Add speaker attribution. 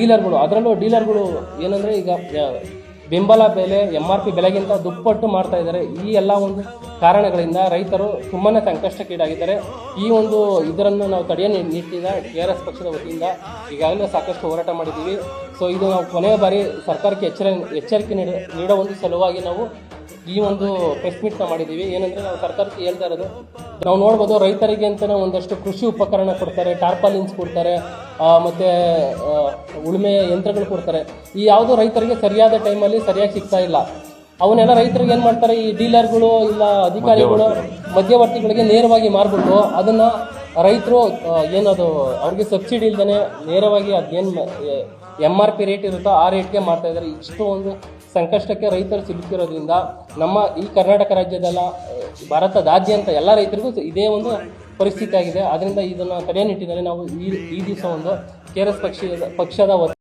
Speaker 1: ಡೀಲರ್ಗಳು, ಅದರಲ್ಲೂ ಡೀಲರ್ಗಳು ಏನಂದರೆ ಈಗ ಬೆಂಬಲ ಬೆಲೆ MRP ಬೆಲೆಗಿಂತ ದುಪ್ಪಟ್ಟು ಮಾಡ್ತಾ ಇದ್ದಾರೆ. ಈ ಎಲ್ಲ ಒಂದು ಕಾರಣಗಳಿಂದ ರೈತರು ತುಂಬಾ ಸಂಕಷ್ಟಕ್ಕೀಡಾಗಿದ್ದಾರೆ. ಈ ಒಂದು ಇದನ್ನು ನಾವು ತಡೆಯೋ ನಿಟ್ಟಿನಿಂದ TRS ಪಕ್ಷದ ವತಿಯಿಂದ ಈಗಾಗಲೇ ಸಾಕಷ್ಟು ಹೋರಾಟ ಮಾಡಿದ್ದೀವಿ. ಸೊ ಇದು ನಾವು ಕೊನೆಯ ಬಾರಿ ಸರ್ಕಾರಕ್ಕೆ ಎಚ್ಚರಿಕೆ ನೀಡೋ ಒಂದು ಸಲುವಾಗಿ ನಾವು ಈ ಒಂದು ಪ್ರೆಸ್ ಮೀಟ್ನ ಮಾಡಿದ್ದೀವಿ. ಏನಂದರೆ ನಾವು ಸರ್ಕಾರಕ್ಕೆ ಹೇಳ್ತಾ ಇರೋದು, ನಾವು ನೋಡ್ಬೋದು ರೈತರಿಗೆ ಅಂತಲೇ ಒಂದಷ್ಟು ಕೃಷಿ ಉಪಕರಣ ಕೊಡ್ತಾರೆ, ಟಾರ್ಪಾಲಿನ್ಸ್ ಕೊಡ್ತಾರೆ, ಮತ್ತು ಉಳುಮೆ ಯಂತ್ರಗಳು ಕೊಡ್ತಾರೆ. ಈ ಯಾವುದೋ ರೈತರಿಗೆ ಸರಿಯಾದ ಟೈಮಲ್ಲಿ ಸರಿಯಾಗಿ ಸಿಗ್ತಾ ಇಲ್ಲ. ಅವನ್ನೆಲ್ಲ ರೈತರಿಗೆ ಏನು ಮಾಡ್ತಾರೆ, ಈ ಡೀಲರ್ಗಳು ಇಲ್ಲ ಅಧಿಕಾರಿಗಳು ಮಧ್ಯವರ್ತಿಗಳಿಗೆ ನೇರವಾಗಿ ಮಾರ್ಬಿಟ್ಟು ಅದನ್ನು ರೈತರು ಏನದು ಅವ್ರಿಗೆ ಸಬ್ಸಿಡಿ ಇಲ್ದೇ ನೇರವಾಗಿ ಅದೇನು MRP ರೇಟ್ ಇರುತ್ತೋ ಆ ರೇಟ್ಗೆ ಮಾಡ್ತಾ ಇದ್ದಾರೆ. ಇಷ್ಟು ಒಂದು ಸಂಕಷ್ಟಕ್ಕೆ ರೈತರು ಸಿಲುಕಿರೋದ್ರಿಂದ ನಮ್ಮ ಈ ಕರ್ನಾಟಕ ರಾಜ್ಯದಲ್ಲ, ಭಾರತದಾದ್ಯಂತ ಎಲ್ಲ ರೈತರಿಗೂ ಇದೇ ಒಂದು ಪರಿಸ್ಥಿತಿ ಆಗಿದೆ. ಅದರಿಂದ ಇದನ್ನು ತಡೆಯೋ ನಿಟ್ಟಿನಲ್ಲಿ ನಾವು ಈ ದಿವಸ ಒಂದು TRS ಪಕ್ಷದ